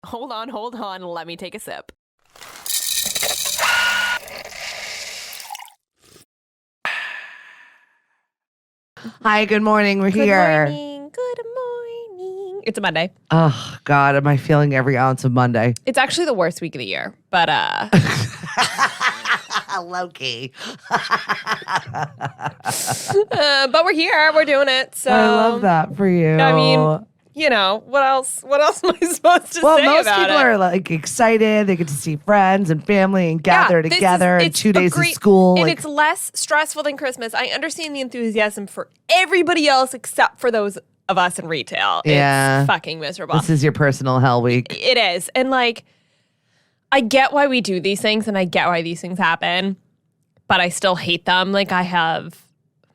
Hold on. Let me take a sip. Hi, good morning. We're here. Good morning. It's a Monday. Oh, God, am I feeling every ounce of Monday? It's actually the worst week of the year, but Low-key. but we're here. We're doing it. So I love that for you. I mean, you know, what else am I supposed to well, say most about people it? are like excited. They get to see friends and family and gather this together and it's 2 days a great, of school. And like, it's less stressful than Christmas. I understand the enthusiasm for everybody else except for those of us in retail. Yeah. It's fucking miserable. this is your personal hell week. It is. And like, I get why we do these things and I get why these things happen, but I still hate them. Like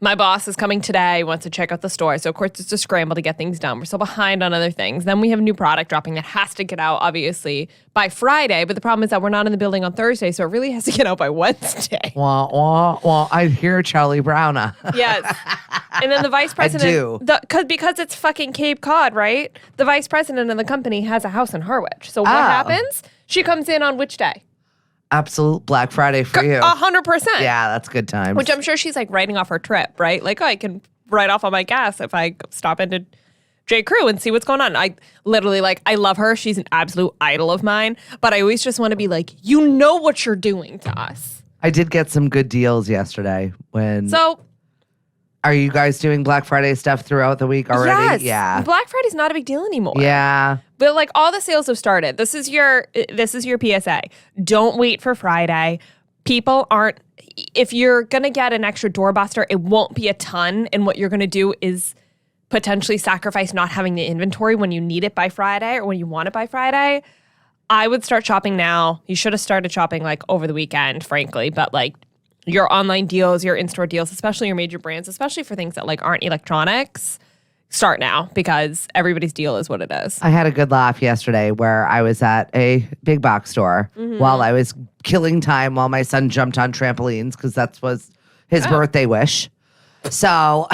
my boss is coming today, wants to check out the store. So of course it's a scramble to get things done. We're still behind on other things. Then we have a new product dropping that has to get out, obviously, by Friday. But the problem is that we're not in the building on Thursday. So it really has to get out by Wednesday. Well, I hear Charlie Browna. Yes. And then the vice president, I do. Because it's fucking Cape Cod, right? The vice president of the company has a house in Harwich. So what happens? She comes in on which day? Absolute Black Friday for you. 100%. Yeah, that's good times. Which I'm sure she's like writing off her trip, right? Like, oh, I can write off on my gas if I stop into J. Crew and see what's going on. I literally, like, I love her. She's an absolute idol of mine. But I always just want to be like, you know what you're doing to us. I did get some good deals yesterday. Are you guys doing Black Friday stuff throughout the week already? Yes. Yeah. Black Friday's not a big deal anymore. Yeah. But like all the sales have started. This is your PSA. Don't wait for Friday. People aren't, if you're going to get an extra doorbuster, it won't be a ton. And what you're going to do is potentially sacrifice not having the inventory when you need it by Friday or when you want it by Friday. I would start shopping now. You should have started shopping like over the weekend, frankly. But like your online deals, your in-store deals, especially your major brands, especially for things that like aren't electronics, start now because everybody's deal is what it is. I had a good laugh yesterday where I was at a big box store while I was killing time while my son jumped on trampolines because that was his birthday wish. So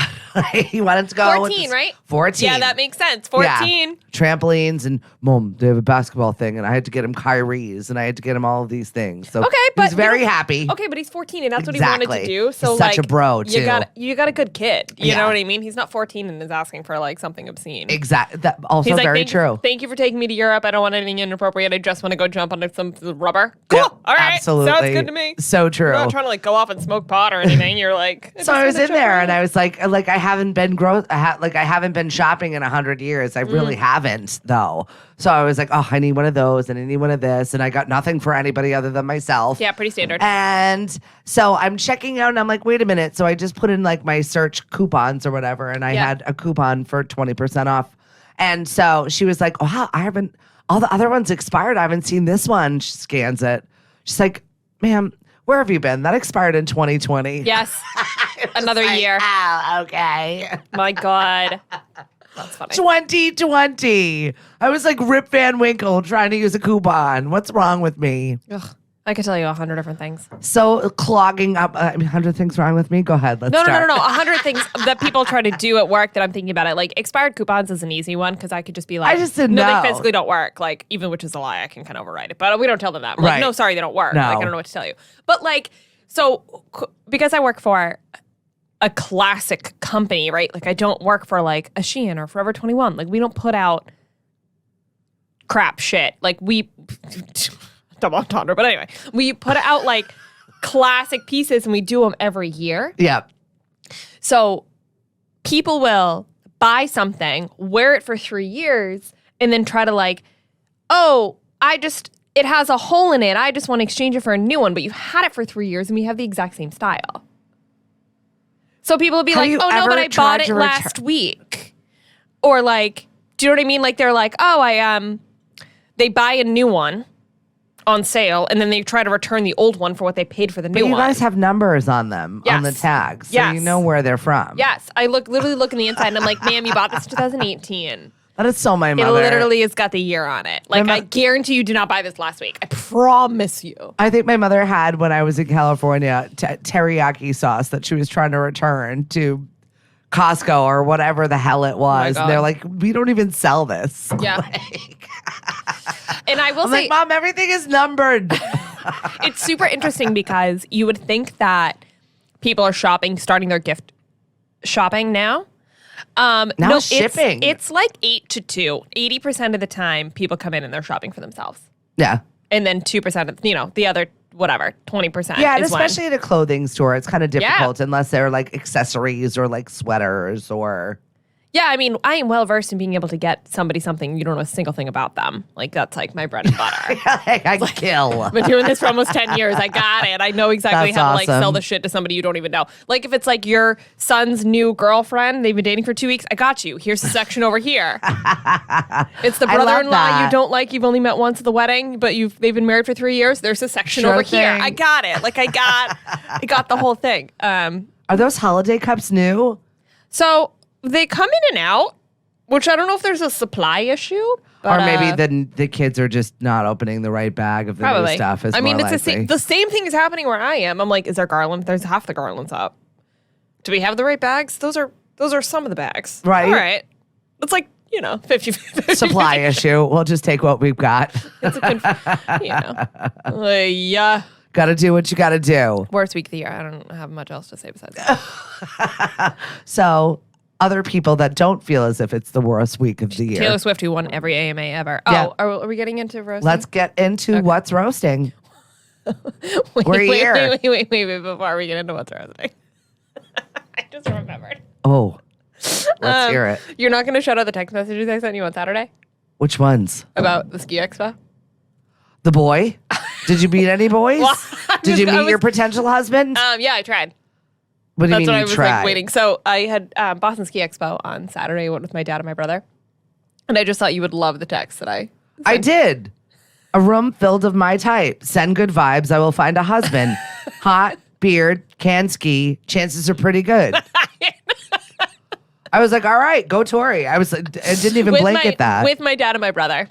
he wanted to go. 14, right? 14. Yeah, that makes sense. 14. Yeah. Trampolines and Mom, they have a basketball thing, and I had to get him Kyrie's, and I had to get him all of these things. So okay, he was but very happy. Okay, but he's 14, and that's Exactly. what he wanted to do. So He's such a bro, too. You got a good kid. You Yeah. know what I mean? He's not 14 and is asking for like something obscene. Exactly. That also He's like, very true. Thank you for taking me to Europe. I don't want anything inappropriate. I just want to go jump onto some rubber. Cool. Yep, All right. absolutely. Sounds good to me. So true. You're not trying to like go off and smoke pot or anything. You're like. So I was in there and I was like I haven't been I haven't been shopping in 100 years. I really haven't though. So I was like, oh, I need one of those and I need one of this, and I got nothing for anybody other than myself. Yeah, pretty standard. And so I'm checking out and I'm like, wait a minute. So I just put in like my search coupons or whatever, and I had a coupon for 20% off. And so she was like, oh, all the other ones expired. I haven't seen this one. She scans it. She's like, ma'am, where have you been? That expired in 2020. Yes. Another year. Oh, okay. My God. That's funny. 2020. I was like Rip Van Winkle trying to use a coupon. What's wrong with me? Ugh, I could tell you 100 different things. So clogging up. 100 things wrong with me? Go ahead. Let's start. No. 100 things that people try to do at work that I'm thinking about it. Like expired coupons is an easy one because I could just be like, I just didn't no, know. they physically don't work. Like even which is a lie, I can kind of override it. But we don't tell them that. We're like, Right. no, sorry, they don't work. No. Like I don't know what to tell you. But like, so because I work for a classic company, right? Like I don't work for like a Shein or Forever 21. Like we don't put out crap shit. Like we double entendre, but anyway, we put out like classic pieces and we do them every year. Yeah. So people will buy something, wear it for 3 years, and then try to like, oh, it has a hole in it. I just want to exchange it for a new one. But you've had it for 3 years and we have the exact same style. So people will be like, oh no, but I bought it last week. Or like, do you know what I mean? Like they're like, oh, they buy a new one on sale and then they try to return the old one for what they paid for the new But you one. guys have numbers on them, on the tags. So Yes. you know where they're from. Yes. I literally look in the inside and I'm like, ma'am, you bought this in 2018. That is so my It mother. literally has got the year on it. Like, I guarantee you did not buy this last week. I promise you. I think my mother had, when I was in California, teriyaki sauce that she was trying to return to Costco or whatever the hell it was. God. And they're like, we don't even sell this. Yeah. And I will I'm say, like, Mom, everything is numbered. it's super interesting because you would think that people are starting their gift shopping now. Now shipping. It's like 8 to 2. 80% of the time, people come in and they're shopping for themselves. Yeah. And then 2% of, the other, whatever, 20%. Yeah, and is especially when. at a clothing store, it's kind of difficult unless they're like accessories or like sweaters or. Yeah, I mean, I am well versed in being able to get somebody something you don't know a single thing about them. Like, that's like my bread and butter. I kill. I've been doing this for almost 10 years. I got it. I know exactly That's how to like awesome. sell the shit to somebody you don't even know. Like if it's like your son's new girlfriend, they've been dating for 2 weeks. I got you. Here's the section over here. It's the I love brother-in-law that. you don't like. You've only met once at the wedding, but they've been married for 3 years. There's a section Sure over here. thing. I got it. Like I got the whole thing. Are those holiday cups new? So they come in and out, which I don't know if there's a supply issue. But, Or maybe the kids are just not opening the right bag of the new probably. stuff. I mean, more it's likely. the same thing is happening where I am. I'm like, is there garland? There's half the garlands up. Do we have the right bags? Those are some of the bags. Right. All right. It's like, 50-50. supply issue. We'll just take what we've got. It's yeah. Got to do what you got to do. Worst week of the year. I don't have much else to say besides that. So other people that don't feel as if it's the worst week of the year. Taylor Swift, who won every AMA ever. Yeah. Oh, are we getting into roasting? Let's get into what's roasting. wait, we're here. Wait, before we get into what's roasting. I just remembered. Oh, let's hear it. You're not going to shout out the text messages I sent you on Saturday Which ones? about the ski expo? The boy? Did you meet any boys? Well, Did you meet your potential husband? Yeah, I tried. What do you That's mean what you I was tried? like waiting. So I had Boston Ski Expo on Saturday. I went with my dad and my brother. And I just thought you would love the text that I I did. A room filled of my type. Send good vibes. I will find a husband. Hot, beard, can ski. Chances are pretty good. I was like, all right, go Tori. I didn't even blink at that. With my dad and my brother.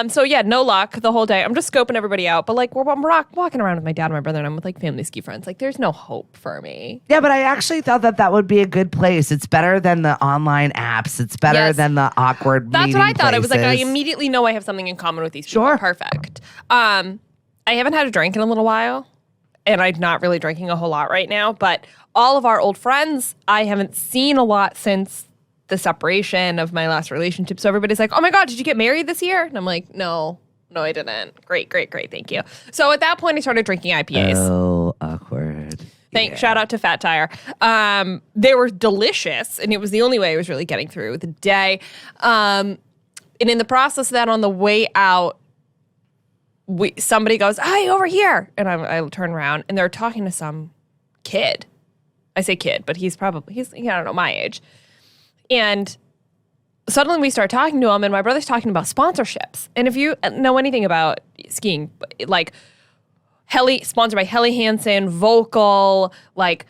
So yeah, no luck the whole day. I'm just scoping everybody out. But like I'm walking around with my dad and my brother and I'm with like family ski friends. Like there's no hope for me. Yeah, but I actually thought that would be a good place. It's better than the online apps. It's better than the awkward That's what I thought. places. I was like, I immediately know I have something in common with these people. Sure. Perfect. I haven't had a drink in a little while. And I'm not really drinking a whole lot right now. But all of our old friends, I haven't seen a lot since the separation of my last relationship. So everybody's like, oh my God, did you get married this year? And I'm like, no, I didn't. Great. Thank you. So at that point, I started drinking IPAs. Oh, awkward. Shout out to Fat Tire. They were delicious, and it was the only way I was really getting through the day. And in the process of that, on the way out, somebody goes, hey, over here. And I turn around, and they're talking to some kid. I say kid, but he's I don't know, my age. And suddenly we start talking to him, and my brother's talking about sponsorships. And if you know anything about skiing, like sponsored by Helly Hansen, Vocal, like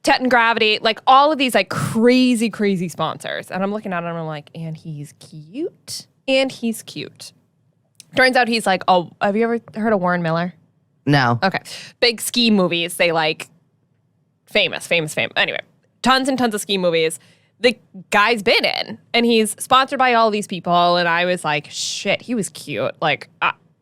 Teton Gravity, like all of these like crazy, crazy sponsors. And I'm looking at him and I'm like, and he's cute. Turns out he's like, oh, have you ever heard of Warren Miller? No. Okay. Big ski movies. They like famous. Anyway, tons and tons of ski movies. The guy's been in, and he's sponsored by all these people. And I was like, shit, he was cute. Like,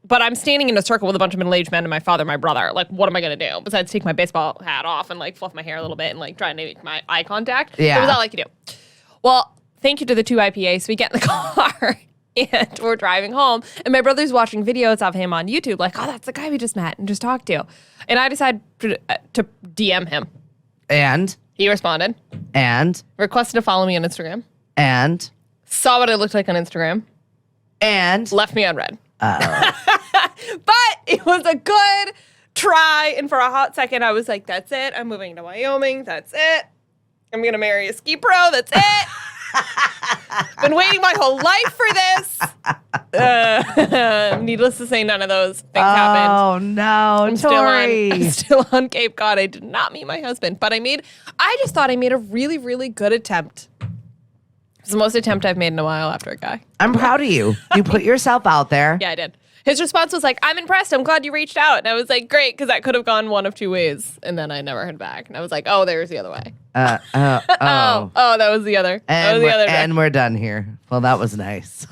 but I'm standing in a circle with a bunch of middle-aged men and my father and my brother. Like, what am I going to do? Besides take my baseball hat off and like fluff my hair a little bit and like try and make my eye contact. Yeah. It was all I could do. Well, thank you to the 2 IPAs. So we get in the car. And we're driving home, and my brother's watching videos of him on YouTube, like, oh, that's the guy we just met and just talked to. And I decided to DM him. And? He responded. And? Requested to follow me on Instagram. And? Saw what I looked like on Instagram. And? Left me on red. Uh-oh. But it was a good try, and for a hot second, I was like, that's it. I'm moving to Wyoming. That's it. I'm going to marry a ski pro. That's it. Been waiting my whole life for this. Needless to say, none of those things happened. Oh no, Tori. I'm still on Cape Cod. I did not meet my husband, but I just thought I made a really, really good attempt. It's the most attempt I've made in a while after a guy. I'm proud of you. You put yourself out there. Yeah, I did. His response was like, I'm impressed. I'm glad you reached out. And I was like, great, because that could have gone one of two ways. And then I never heard back. And I was like, oh, there's the other way. Oh, that was the other. And we're done here. Well, that was nice.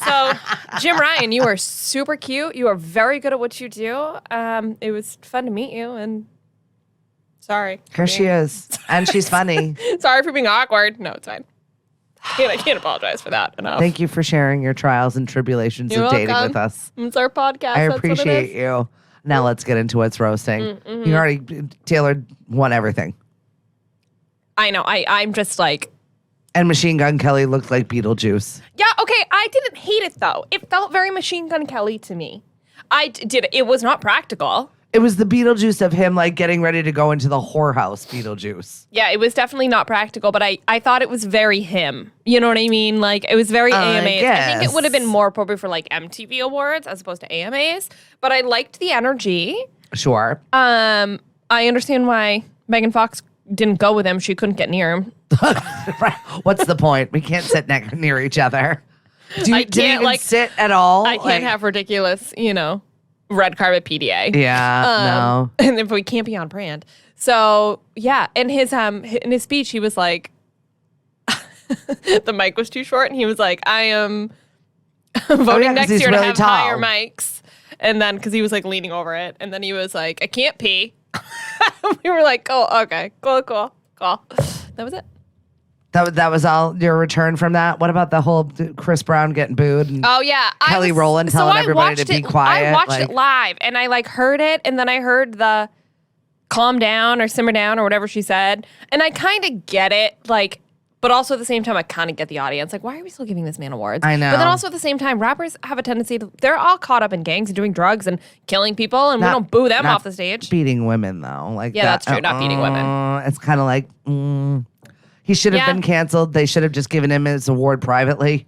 So, Jim Ryan, you are super cute. You are very good at what you do. It was fun to meet you, and sorry. Here she is, and she's funny. Sorry for being awkward. No, it's fine. I can't apologize for that enough. Thank you for sharing your trials and tribulations of dating with us. It's our podcast. I appreciate you. Now let's get into what's roasting. Mm-hmm. You already, Taylor won everything. I know. I'm just like. And Machine Gun Kelly looked like Beetlejuice. Yeah, okay. I didn't hate it, though. It felt very Machine Gun Kelly to me. It was not practical. It was the Beetlejuice of him, like, getting ready to go into the whorehouse Beetlejuice. Yeah, it was definitely not practical, but I thought it was very him. You know what I mean? Like, it was very AMAs. I think it would have been more appropriate for, like, MTV Awards as opposed to AMAs. But I liked the energy. Sure. I understand why Megan Fox didn't go with him. She couldn't get near him. Right. What's the point? We can't sit near each other. Do you even sit at all? I can't have ridiculous, red carpet PDA. Yeah, no. And if we can't be on brand. So, yeah. In his speech, he was like, the mic was too short, and he was like, I am voting next year to have higher mics. And then, because he was like leaning over it, and then he was like, I can't pee. We were like, oh, okay, cool. That was it. That was all your return from that? What about the whole Chris Brown getting booed? And Kelly Rowland telling everybody to be quiet? I watched it live, and I heard it, and then I heard the calm down or simmer down or whatever she said. And I kind of get it, but also at the same time, I kind of get the audience. Like, why are we still giving this man awards? I know. But then also at the same time, rappers have a tendency they're all caught up in gangs and doing drugs and killing people, and we don't boo them off the stage. Beating women, though. That's true, not beating women. It's kind of like, he should have been canceled. They should have just given him his award privately.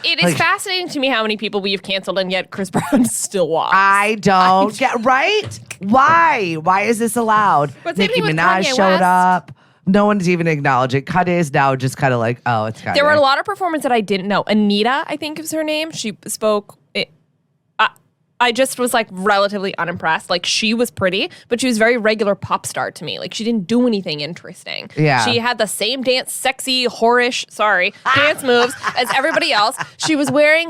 It is fascinating to me how many people we have canceled, and yet Chris Brown still walks. I don't get, right? Why? Why is this allowed? Nicki Minaj showed up. No one's even acknowledged it. Kanye is now just kind of like, oh, it's Kanye. There were a lot of performers that I didn't know. Anita, I think is her name. She spoke. I just was relatively unimpressed. She was pretty, but she was very regular pop star to me. She didn't do anything interesting. Yeah. She had the same sexy, whorish, dance moves as everybody else. She was wearing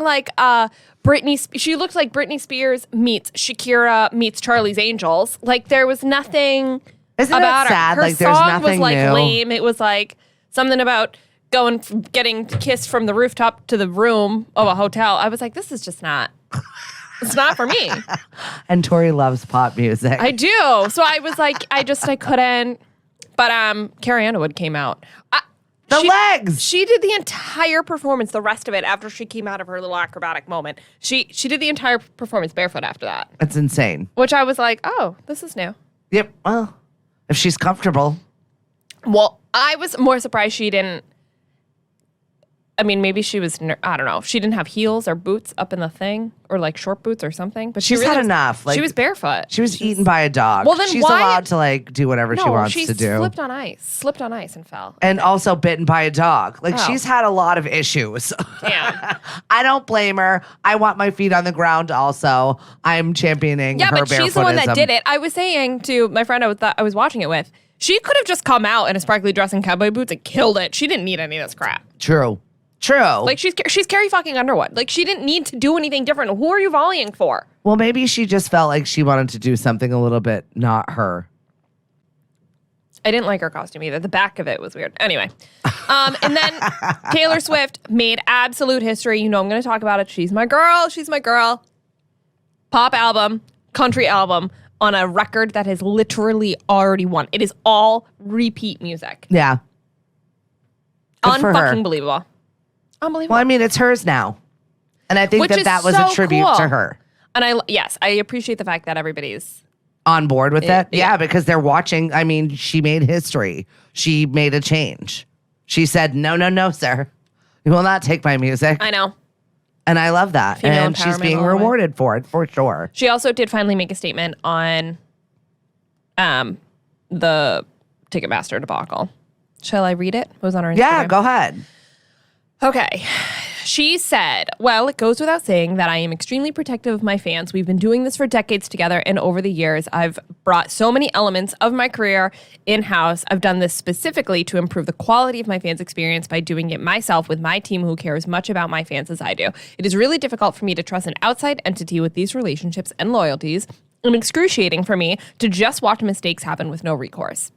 she looked like Britney Spears meets Shakira meets Charlie's Angels. There was nothing about sad? Her there's song nothing was new. lame. It was something about getting kissed from the rooftop to the room of a hotel. I was like, this is just not. It's not for me. And Tori loves pop music. I do. So I was like, I couldn't. But Carrie Underwood came out. Legs. She did the entire performance, the rest of it, after she came out of her little acrobatic moment. She did the entire performance barefoot after that. That's insane. Which I was like, oh, this is new. Yep. Well, if she's comfortable. Well, I was more surprised she didn't. I mean, maybe she was, I don't know. She didn't have heels or boots up in the thing, or short boots or something. But she's had enough. She was barefoot. She was eaten by a dog. Well, then she's why? allowed to do whatever she wants to do. Slipped on ice and fell. And also bitten by a dog. She's had a lot of issues. Damn. I don't blame her. I want my feet on the ground also. I'm championing her barefootism. Yeah, but she's the one that did it. I was saying to my friend I was watching it with, she could have just come out in a sparkly dress and cowboy boots and killed it. She didn't need any of this crap. True. She's Carrie fucking Underwood. She didn't need to do anything different. Who are you volleying for? Well, maybe she just felt like she wanted to do something a little bit not her. I didn't like her costume either. The back of it was weird. Anyway. And then Taylor Swift made absolute history. I'm going to talk about it. She's my girl. Pop album, country album on a record that has literally already won. It is all repeat music. Yeah. Unfucking believable. Unbelievable. Well, I mean, it's hers now. And I think that was a tribute to her. And I appreciate the fact that everybody's on board with it. Yeah, because they're watching. I mean, she made history. She made a change. She said, no, sir. You will not take my music. I know. And I love that. Female and she's being rewarded for it, for sure. She also did finally make a statement on the Ticketmaster debacle. Shall I read it? It was on her Instagram. Yeah, go ahead. Okay. She said, well, it goes without saying that I am extremely protective of my fans. We've been doing this for decades together, and over the years, I've brought so many elements of my career in-house. I've done this specifically to improve the quality of my fans' experience by doing it myself with my team who care as much about my fans as I do. It is really difficult for me to trust an outside entity with these relationships and loyalties, and excruciating for me to just watch mistakes happen with no recourse.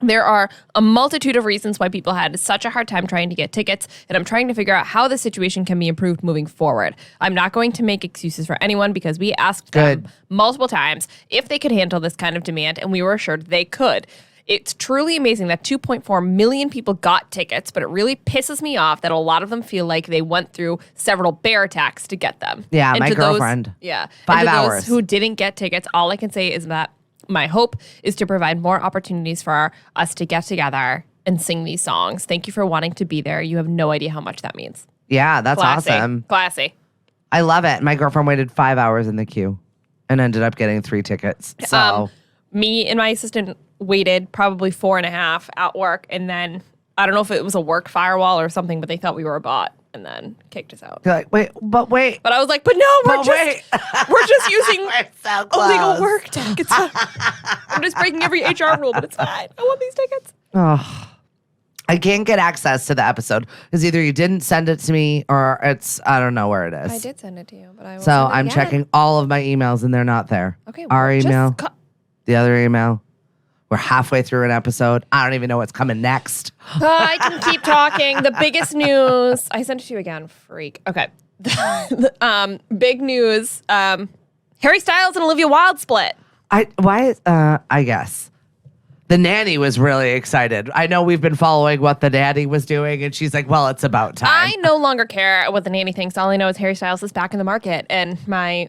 There are a multitude of reasons why people had such a hard time trying to get tickets, and I'm trying to figure out how the situation can be improved moving forward. I'm not going to make excuses for anyone because we asked them multiple times if they could handle this kind of demand, and we were assured they could. It's truly amazing that 2.4 million people got tickets, but it really pisses me off that a lot of them feel like they went through several bear attacks to get them. Yeah, my girlfriend. 5 hours. Those who didn't get tickets, all I can say is that my hope is to provide more opportunities for us to get together and sing these songs. Thank you for wanting to be there. You have no idea how much that means. Yeah, that's Classy. awesome. Classy. I love it. My girlfriend waited 5 hours in the queue and ended up getting 3 tickets. So me and my assistant waited probably 4.5 at work, and then I don't know if it was a work firewall or something, but they thought we were a bot and then kicked us out. you're like, wait. But I was like, but no, we're just using We're so illegal close. work tech. It's fine. I'm just breaking every HR rule, but it's fine. I want these tickets. Oh, I can't get access to the episode because either you didn't send it to me or I don't know where it is. I did send it to you, but I will So send it I'm again. checking all of my emails and they're not there. Okay, Our well, email, just the other email. We're halfway through an episode. I don't even know what's coming next. I can keep talking. The biggest news. I sent it to you again, freak. Okay. Big news. Harry Styles and Olivia Wilde split. I guess. The nanny was really excited. I know we've been following what the nanny was doing, and she's like, well, it's about time. I no longer care what the nanny thinks. All I know is Harry Styles is back in the market. And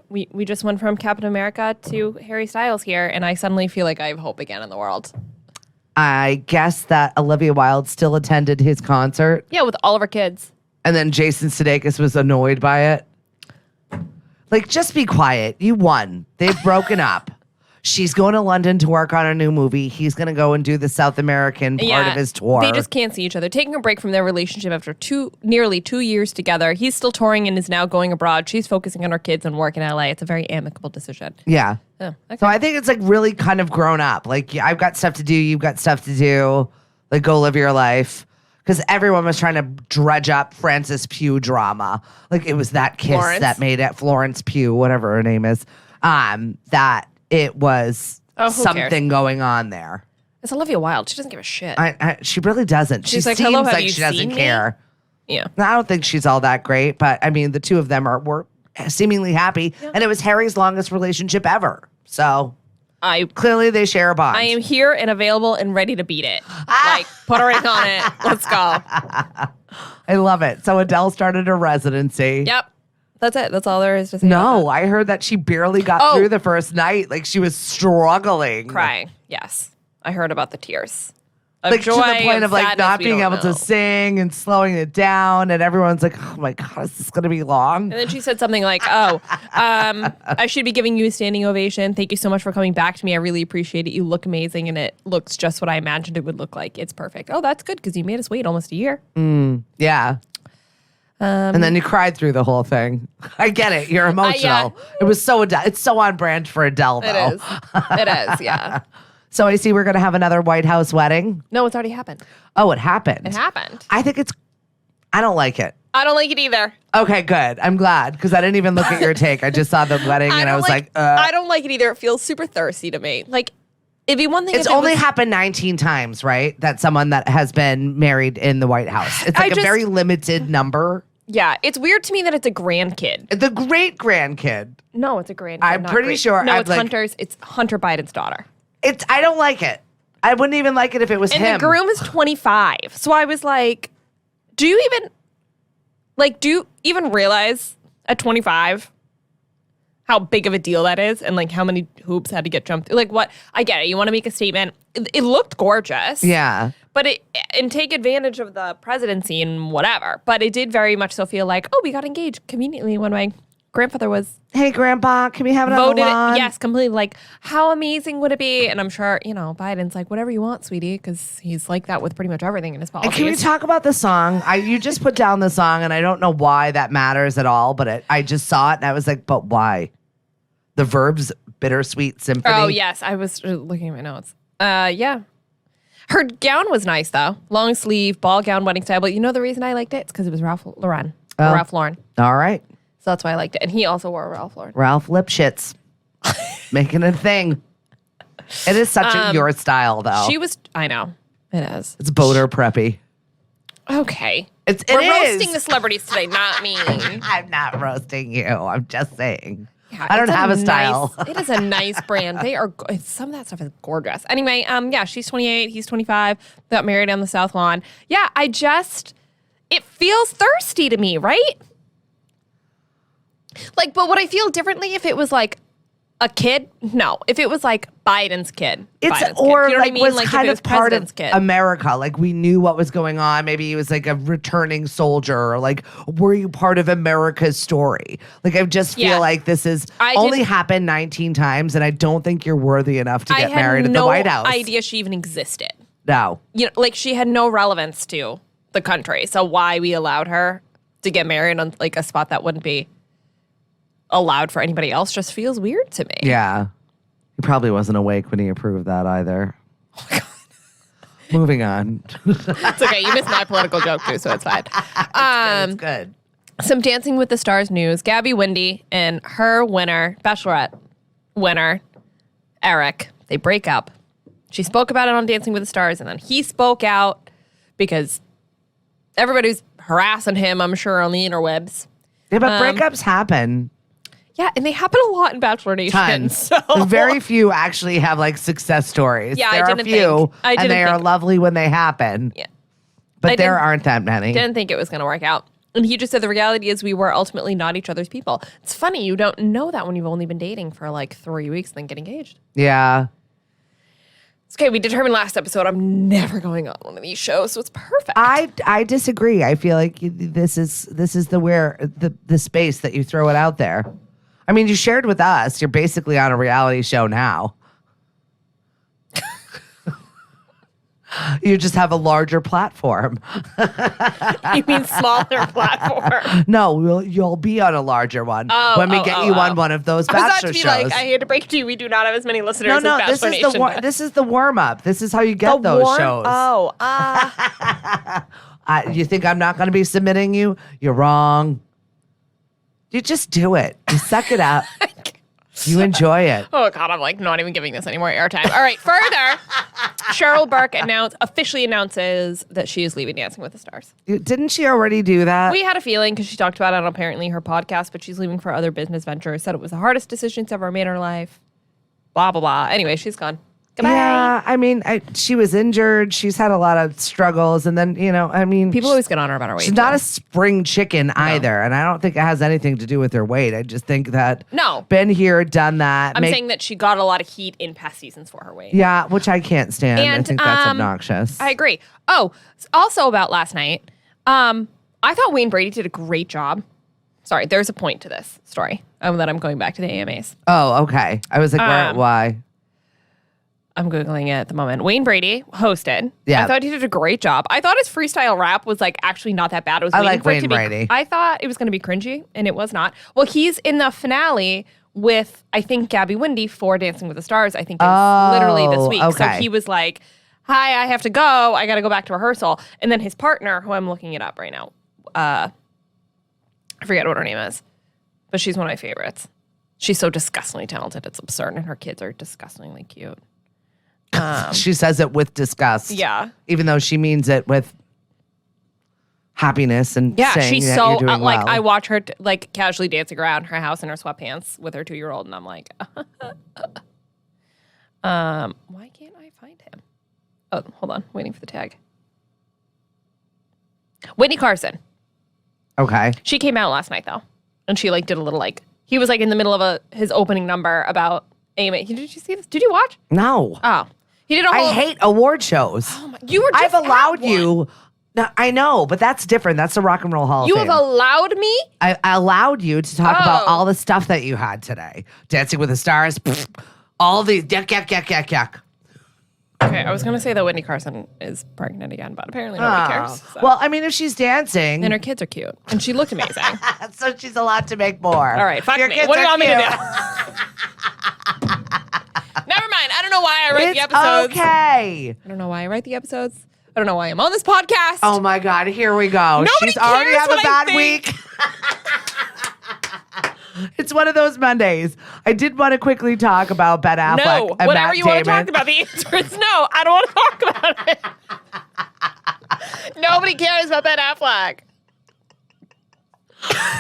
we just went from Captain America to Harry Styles here, and I suddenly feel like I have hope again in the world. I guess that Olivia Wilde still attended his concert. Yeah, with all of her kids. And then Jason Sudeikis was annoyed by it. Like, just be quiet. You won. They've broken up. She's going to London to work on a new movie. He's going to go and do the South American part of his tour. They just can't see each other. Taking a break from their relationship after nearly 2 years together. He's still touring and is now going abroad. She's focusing on her kids and work in LA. It's a very amicable decision. Yeah. Oh, okay. So I think it's like really kind of grown up. Like, I've got stuff to do. You've got stuff to do. Like, go live your life. Because everyone was trying to dredge up Frances Pugh drama. Like, it was that kiss that made it Florence Pugh, whatever her name is, that it was something going on there. It's Olivia Wilde. She doesn't give a shit. She really doesn't. She's she like, seems hello, have like you she doesn't seen me? care. Yeah. I don't think she's all that great, but I mean, the two of them were seemingly happy, and it was Harry's longest relationship ever. So clearly they share a bond. I am here and available and ready to beat it. Like, put a ring on it. Let's go. I love it. So Adele started a residency. Yep. That's it. That's all there is to say. No, I heard that she barely got through the first night. Like, she was struggling. Crying. Yes. I heard about the tears. Like, to the point of like not being able to sing and slowing it down. And everyone's like, oh my God, is this going to be long? And then she said something like, I should be giving you a standing ovation. Thank you so much for coming back to me. I really appreciate it. You look amazing and it looks just what I imagined it would look like. It's perfect. Oh, that's good because you made us wait almost a year. Yeah. And then you cried through the whole thing. I get it. You're emotional. It was so Adele. It's so on brand for Adele, though. It is. It is, yeah. So I see we're going to have another White House wedding. No, it's already happened. Oh, it happened. It happened. I don't like it. I don't like it either. Okay, good. I'm glad because I didn't even look at your take. I just saw the wedding and I was like, I don't like it either. It feels super thirsty to me. Like, it'd be one thing it's only happened 19 times, right? That someone that has been married in the White House. It's like a very limited number. Yeah, it's weird to me that it's a grandkid. The great grandkid. No, it's a grandkid. I'm pretty sure. No, it's Hunter's. It's Hunter Biden's daughter. I don't like it. I wouldn't even like it if it was him. And the groom is 25. So I was like, do you even realize at 25 how big of a deal that is and like how many hoops had to get jumped through? Like, what? I get it. You want to make a statement. It looked gorgeous. Yeah. But and take advantage of the presidency and whatever. But it did very much so feel like, oh, we got engaged conveniently when my grandfather was Hey, Grandpa, can we have it on the voted, lawn? yes, completely like, how amazing would it be? And I'm sure, Biden's like, whatever you want, sweetie, because he's like that with pretty much everything in his And policies. can we talk about the song? You just put down the song, and I don't know why that matters at all, but I just saw it, and I was like, but why? The Verbs Bittersweet Symphony. Oh, yes. I was looking at my notes. Yeah. Her gown was nice, though. Long sleeve, ball gown, wedding style. But you know the reason I liked it? It's because it was Ralph Lauren. Oh. Ralph Lauren. All right. So that's why I liked it. And he also wore a Ralph Lauren. Ralph Lipschitz. Making a thing. It is such your style, though. I know. It is. It's boater preppy. Okay. We're roasting the celebrities today, not me. I'm not roasting you. I'm just saying. Yeah, I don't have a style. It is a nice brand. Some of that stuff is gorgeous. Anyway, she's 28, he's 25. They got married on the South Lawn. Yeah, it feels thirsty to me, right? Like, but would I feel differently if it was like a kid? No. If it was like Biden's kid. It's Biden's or kid. You know like what I mean? was Like kind if it of was part of president's kid. America. Like we knew what was going on. Maybe he was like a returning soldier. Or like, were you part of America's story? Like I just feel like this is only happened 19 times, and I don't think you're worthy enough to get married at the White House. I had no idea she even existed. No. Like she had no relevance to the country. So why we allowed her to get married on like a spot that wouldn't be allowed for anybody else just feels weird to me. Yeah. He probably wasn't awake when he approved that either. Oh my God. Moving on. It's okay. You missed my political joke too, so it's fine. It's good. Some Dancing with the Stars news. Gabby Windey and her winner, Bachelorette winner, Eric, they break up. She spoke about it on Dancing with the Stars, and then he spoke out because everybody's harassing him, I'm sure, on the interwebs. Yeah, but breakups happen. Yeah, and they happen a lot in Bachelor Nation. Tons. So. Very few actually have like success stories. Yeah, there I are didn't few, think. I didn't and they are think. lovely when they happen. Yeah. But there aren't that many. Didn't think it was going to work out. And he just said the reality is we were ultimately not each other's people. It's funny, you don't know that when you've only been dating for like 3 weeks and then get engaged. Yeah. It's okay, we determined last episode I'm never going on one of these shows, so it's perfect. I disagree. I feel like this is the space that you throw it out there. I mean, you shared with us. You're basically on a reality show now. You just have a larger platform. You mean smaller platform? No, you'll be on a larger one when we get you on one of those Bachelor shows. Like, I hate to break it to you, we do not have as many listeners as Bachelor this is Nation. this is the warm up. This is how you get those shows. Oh, You think I'm not going to be submitting you? You're wrong. You just do it. You suck it up. You enjoy it. Oh, God, I'm like not even giving this any more airtime. All right, further, Cheryl Burke officially announces that she is leaving Dancing with the Stars. Didn't she already do that? We had a feeling because she talked about it on apparently her podcast, but she's leaving for other business ventures, said it was the hardest decision she's ever made in her life. Blah, blah, blah. Anyway, she's gone. Goodbye. Yeah, I mean, she was injured. She's had a lot of struggles. And then, People always get on her about her weight. She's not a spring chicken either. And I don't think it has anything to do with her weight. I just think that been here, done that. I'm saying that she got a lot of heat in past seasons for her weight. Yeah, which I can't stand. And, I think that's obnoxious. I agree. Oh, also about last night, I thought Wayne Brady did a great job. Sorry, there's a point to this story that I'm going back to the AMAs. Oh, okay. I was like, why? I'm Googling it at the moment. Wayne Brady hosted. Yeah. I thought he did a great job. I thought his freestyle rap was like actually not that bad. I like Wayne Brady. I thought it was going to be cringy, and it was not. Well, he's in the finale with, I think, Gabby Windey for Dancing with the Stars. I think it's literally this week. Okay. So he was like, hi, I have to go. I got to go back to rehearsal. And then his partner, who I'm looking it up right now, I forget what her name is, but she's one of my favorites. She's so disgustingly talented. It's absurd. And her kids are disgustingly cute. She says it with disgust. Yeah. Even though she means it with happiness and saying she's that so you're doing like well. I watch her like casually dancing around her house in her sweatpants with her 2-year-old, and I'm like, why can't I find him? Oh, hold on, waiting for the tag. Whitney Carson. Okay. She came out last night though, and she like did a little like he was like in the middle of his opening number about Amy. Did you see this? Did you watch? No. Oh, he did a whole. I hate award shows. Oh my, you were. Just I've allowed at one. you. No, I know, but that's different. That's the Rock and Roll Hall of You Fame. have allowed me? I allowed you to talk about all the stuff that you had today. Dancing with the Stars, all these yuck. Okay, I was going to say that Whitney Carson is pregnant again, but apparently nobody cares. So. Well, I mean, if she's dancing. And her kids are cute. And she looked amazing. So she's allowed to make more. All right, fuck me. What do you want me to do? Never mind. I don't know why I write the episodes. Okay. I don't know why I write the episodes. I don't know why I'm on this podcast. Oh my God, here we go. Nobody She's already cares had a what bad I week. It's one of those Mondays. I did want to quickly talk about Ben Affleck No, and whatever Matt you Damon. want to talk about. The answer is no. I don't want to talk about it. Nobody cares about Ben Affleck.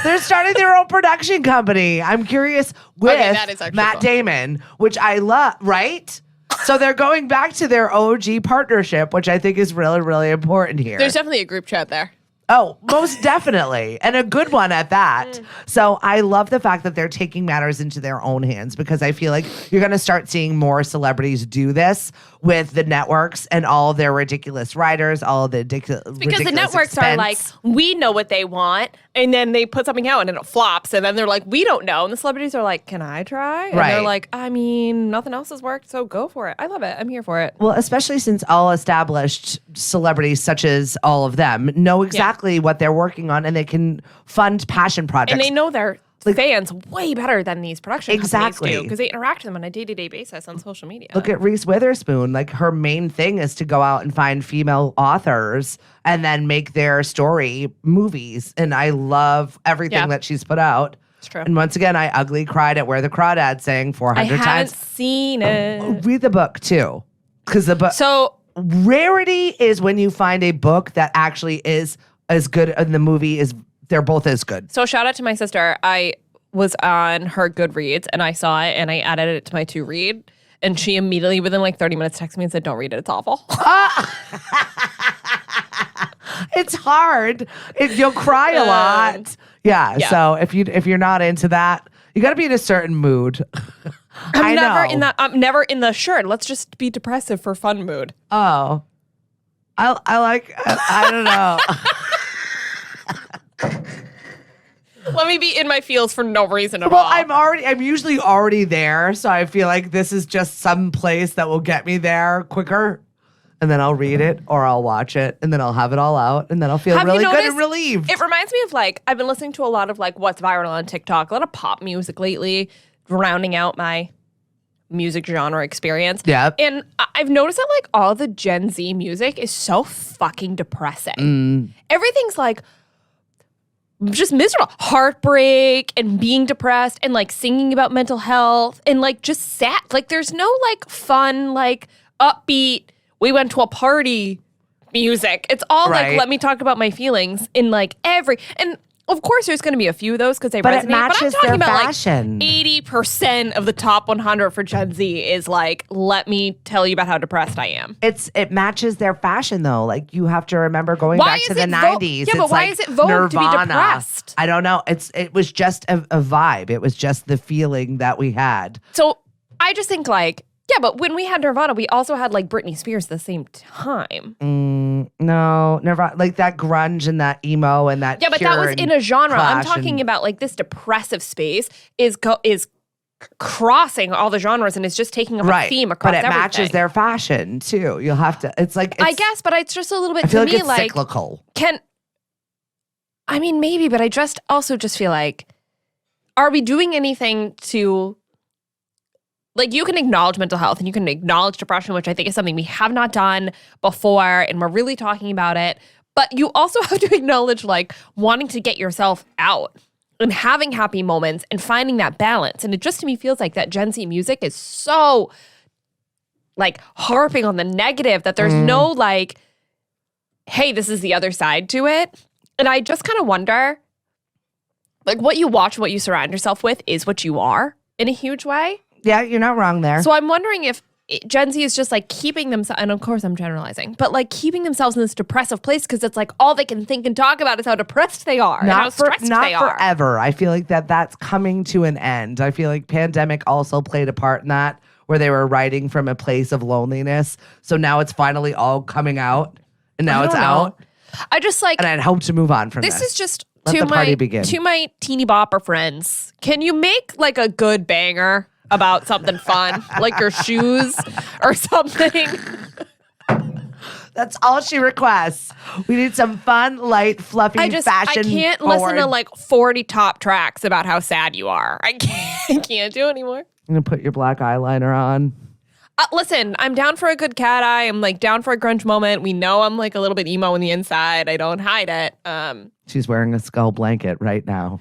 They're starting their own production company. I'm curious with that is actually Matt cool. Damon, which I love, right? So they're going back to their OG partnership, which I think is really, really important here. There's definitely a group chat there. Oh, most definitely. And a good one at that. So I love the fact that they're taking matters into their own hands because I feel like you're going to start seeing more celebrities do this with the networks and all their ridiculous writers, all of the Because ridiculous the networks expense. are like, we know what they want. And then they put something out and it flops. And then they're like, we don't know. And the celebrities are like, can I try? And they're Right. like, I mean, nothing else has worked. So go for it. I love it. I'm here for it. Well, especially since all established celebrities, such as all of them, know exactly what they're working on and they can fund passion projects. And they know their fans way better than these production companies Exactly. do because they interact with them on a day-to-day basis on social media. Look at Reese Witherspoon. Like her main thing is to go out and find female authors and then make their story movies. And I love everything that she's put out. It's true. And once again, I ugly cried at Where the Crawdads sang 400 I haven't times. seen it. Read the book too. Because the book So rarity is when you find a book that actually is as good and the movie is they're both as good. So shout out to my sister. I was on her Goodreads and I saw it and I added it to my to read. And she immediately, within like 30 minutes, texted me and said, don't read it. It's awful. It's hard. You'll cry a lot. Yeah. So if you're not into that, you got to be in a certain mood. I'm never in the sure. Let's just be depressive for fun mood. Oh, I don't know. Let me be in my feels for no reason at Well, all. I'm usually already there, so I feel like this is just some place that will get me there quicker. And then I'll read it or I'll watch it and then I'll have it all out and then I'll feel Have you really good noticed- and relieved. It reminds me of like, I've been listening to a lot of like what's viral on TikTok, a lot of pop music lately, rounding out my music genre experience. Yep. And I've noticed that like all the Gen Z music is so fucking depressing. Everything's like just miserable. Heartbreak and being depressed and like singing about mental health and like just sad. Like there's no like fun, like upbeat, we went to a party music. It's all Right. like, let me talk about my feelings in like and of course there's going to be a few of those because they But resonate. it matches but I'm talking their about fashion. like 80% of the top 100 for Gen Z is like, let me tell you about how depressed I am. It matches their fashion though. Like you have to remember going Why back to is the it 90s. Yeah, but It's why like is it vogue to be Nirvana. depressed? I don't know. It was just a vibe. It was just the feeling that we had. So I just think like, yeah, but when we had Nirvana, we also had like Britney Spears at the same time. No, Nirvana, like that grunge and that emo and that. Yeah, but that Cure was and in a genre. I'm Clash talking and- about like this depressive space is crossing all the genres and is just taking up a theme across but it everything. matches their fashion too. You'll have to. It's like I guess, but it's just a little bit I feel to like me it's cyclical. I mean, maybe, but I just also just feel like, are we doing anything to, like, you can acknowledge mental health and you can acknowledge depression, which I think is something we have not done before, and we're really talking about it. But you also have to acknowledge, like, wanting to get yourself out and having happy moments and finding that balance. And it just to me feels like that Gen Z music is so, like, harping on the negative that there's no, like, hey, this is the other side to it. And I just kind of wonder, like, what you watch, what you surround yourself with is what you are in a huge way. Yeah, you're not wrong there. So I'm wondering if Gen Z is just like keeping themselves, and of course I'm generalizing, but like keeping themselves in this depressive place because it's like all they can think and talk about is how depressed they are and how stressed they are. Not forever. I feel like that's coming to an end. I feel like pandemic also played a part in that, where they were writing from a place of loneliness. So now it's finally all coming out, and now it's out. I just like, and I'd hope to move on from this. This is just Let to the party begin. my teeny bopper friends. Can you make like a good banger about something fun, like your shoes or something? That's all she requests. We need some fun, light, fluffy, fashion. I can't listen to like 40 top tracks about how sad you are. I can't do it anymore. I'm gonna put your black eyeliner on. Listen, I'm down for a good cat eye. I'm like down for a grunge moment. We know I'm like a little bit emo on the inside. I don't hide it. She's wearing a skull blanket right now.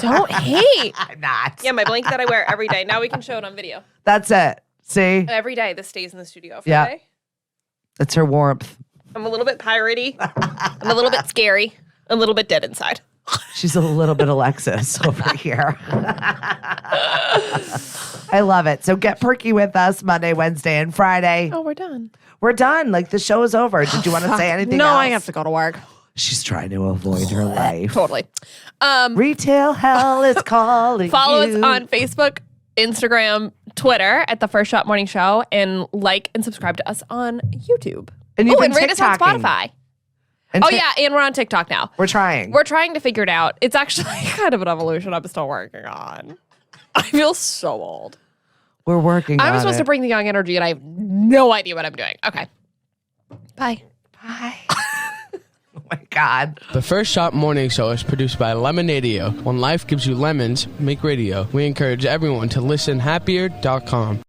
Don't hate. I'm not. Yeah, my blanket that I wear every day. Now we can show it on video. That's it. See? Every day this stays in the studio for a day. It's her warmth. I'm a little bit piratey. I'm a little bit scary. A little bit dead inside. She's a little bit Alexis over here. I love it. So get Perky with us Monday, Wednesday, and Friday. Oh, we're done. We're done. Like the show is over. Did you want to say anything else? No, I have to go to work. She's trying to avoid her life. Totally. Retail hell is calling Follow you. us on Facebook, Instagram, Twitter at The First Shot Morning Show, and like and subscribe to us on YouTube. And and rate us on Spotify. And and we're on TikTok now. We're trying. We're trying to figure it out. It's actually kind of an evolution I'm still working on. I feel so old. We're working on it. I'm supposed to bring the young energy, and I have no idea what I'm doing. Okay. Bye. Bye. Oh my God. The First Shot Morning Show is produced by Lemonadio. When life gives you lemons, make radio. We encourage everyone to listen happier.com.